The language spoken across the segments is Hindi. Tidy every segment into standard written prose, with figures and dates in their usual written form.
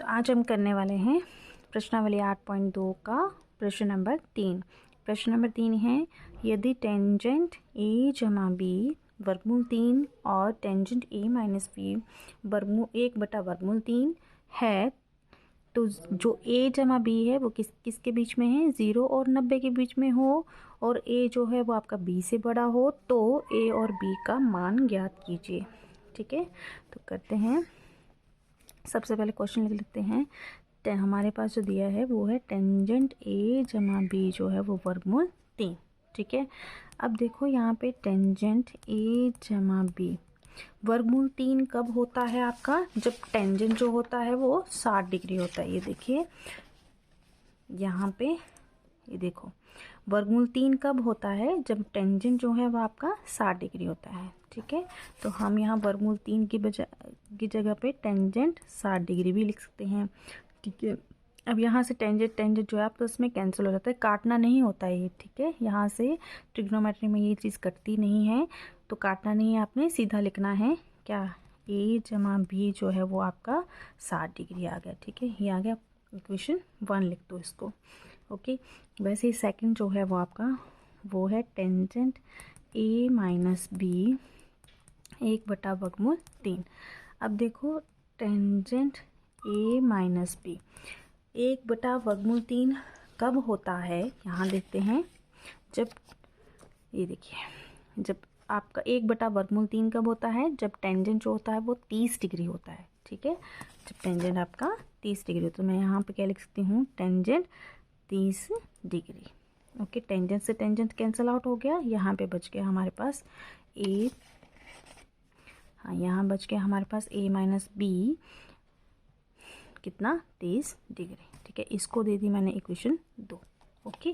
तो आज हम करने वाले हैं प्रश्नावली 8.2 का प्रश्न नंबर 3। प्रश्न नंबर 3 है, यदि टेंजेंट ए जमा बी वर्गमूल 3 और टेंजेंट ए माइनस बी वर्गमूल 1/वर्गमूल 3 है तो जो ए जमा बी है वो किसके बीच में है, 0 और 90 के बीच में हो और ए जो है वो आपका बी से बड़ा हो तो ए और बी का मान ज्ञात कीजिए। ठीक है, तो करते हैं। सबसे पहले क्वेश्चन लिख लेते हैं। हमारे पास जो दिया है वो है टेंजेंट ए जमा बी जो है वो वर्गमूल 3। ठीक है, अब देखो यहाँ पे टेंजेंट ए जमा बी वर्गमूल 3 कब होता है आपका, जब टेंजेंट जो होता है वो 60 डिग्री होता है। ये देखिए यहाँ पे, ये देखो वर्गमूल 3 कब होता है, जब टेंजेंट जो है वो आपका 60 डिग्री होता है। ठीक है, तो हम यहाँ वर्गमूल 3 की जगह पे टेंजेंट 60 डिग्री भी लिख सकते हैं। ठीक है, अब यहाँ से टेंजेंट जो है आपका उसमें कैंसिल हो जाता है, काटना नहीं होता है ये। ठीक है, यहाँ से ट्रिग्नोमेट्री में ये चीज़ कटती नहीं है, तो काटना नहीं है, आपने सीधा लिखना है क्या, ए जमा बी जो है वो आपका 60 डिग्री आ गया। ठीक है, ये आ गया, इक्वेशन 1 लिख दो इसको। ओके, वैसे ही सेकंड जो है वो आपका वो है टेंजेंट ए माइनस बी 1/वर्गमूल 3। अब देखो टेंजेंट ए माइनस बी 1/वर्गमूल 3 कब होता है, यहाँ देखते हैं। जब ये देखिए, जब आपका 1/वर्गमूल 3 कब होता है, जब टेंजेंट जो होता है वो 30 डिग्री होता है। ठीक है, जब टेंजेंट आपका 30 डिग्री होता है, तो मैं यहाँ पे क्या लिख सकती हूँ, टेंजेंट 30 डिग्री। ओके, टेंजेंट से टेंजेंट कैंसिल आउट हो गया, यहाँ पे बच गया हमारे पास ए, हाँ यहाँ बच गया हमारे पास ए माइनस बी कितना, 30 डिग्री। ठीक है, इसको दे दी मैंने इक्वेशन 2। ओके,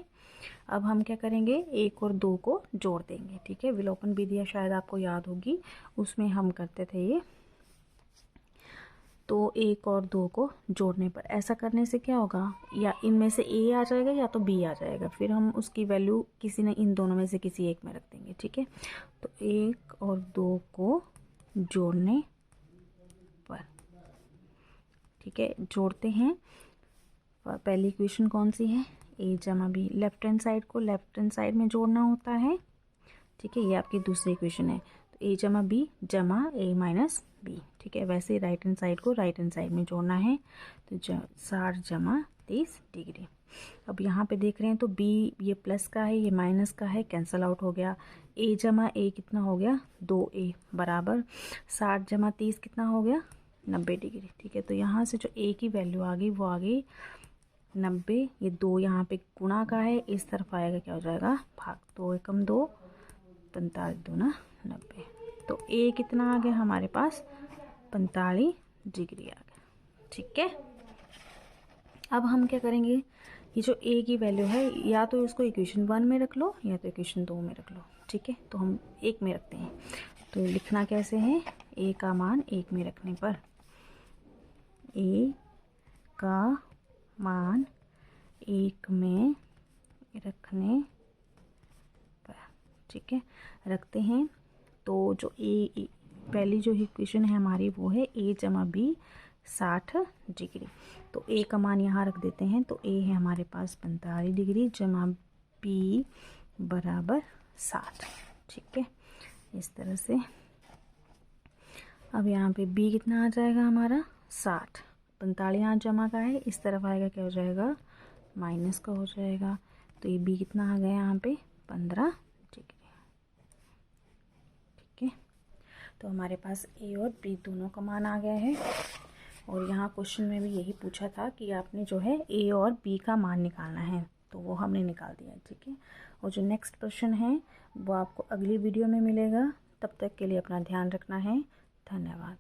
अब हम क्या करेंगे, 1 और 2 को जोड़ देंगे। ठीक है, विलोपन विधि शायद आपको याद होगी, उसमें हम करते थे ये। तो 1 और 2 को जोड़ने पर ऐसा करने से क्या होगा, या इनमें से ए आ जाएगा या तो बी आ जाएगा, फिर हम उसकी वैल्यू किसी ने इन दोनों में से किसी एक में रख देंगे। ठीक है, तो 1 और 2 को जोड़ने पर, ठीक है, जोड़ते हैं। पहली इक्वेशन कौन सी है, ए जमा बी, लेफ्ट हैंड साइड को लेफ्ट हैंड साइड में जोड़ना होता है। ठीक है, ये आपकी दूसरी इक्वेशन है, तो ए जमा बी जमा ए माइनस बी। ठीक है, वैसे ही राइट हैंड साइड को राइट हैंड साइड में जोड़ना है, तो 60 जमा 30 डिग्री। अब यहाँ पे देख रहे हैं तो बी ये प्लस का है, ये माइनस का है, कैंसल आउट हो गया। ए जमा ए कितना हो गया, 2a बराबर 60 जमा 30 कितना हो गया, 90 डिग्री। ठीक है, तो यहाँ से जो ए की वैल्यू आ गई वो आ गई 90। ये 2 यहाँ पे गुणा का है, इस तरफ आएगा क्या हो जाएगा, भाग। 2 एकम 2, 45 दूना 90, तो ए कितना आ गया हमारे पास, 45 डिग्री आ गया। ठीक है, अब हम क्या करेंगे, ये जो ए की वैल्यू है या तो इसको इक्वेशन 1 में रख लो या तो इक्वेशन 2 में रख लो। ठीक है, तो हम 1 में रखते हैं। तो लिखना कैसे है, ए का मान 1 में रखने पर, ए का मान 1 में रखने पर, ठीक है, रखते हैं। तो जो ए पहली जो इक्वेशन है हमारी वो है ए जमा बी 60 डिग्री, तो ए का मान यहाँ रख देते हैं। तो ए है हमारे पास 45 डिग्री जमा बी बराबर 60। ठीक है, इस तरह से। अब यहाँ पे बी कितना आ जाएगा हमारा 60, 45 यहाँ जमा का है, इस तरफ आएगा क्या हो जाएगा, माइनस का हो जाएगा। तो ये बी कितना आ गया यहाँ पे 15 डिग्री। ठीक है, तो हमारे पास ए और बी दोनों का मान आ गया है। और यहाँ क्वेश्चन में भी यही पूछा था कि आपने जो है ए और बी का मान निकालना है, तो वो हमने निकाल दिया। ठीक है, और जो नेक्स्ट प्रश्न है वो आपको अगली वीडियो में मिलेगा। तब तक के लिए अपना ध्यान रखना है। धन्यवाद।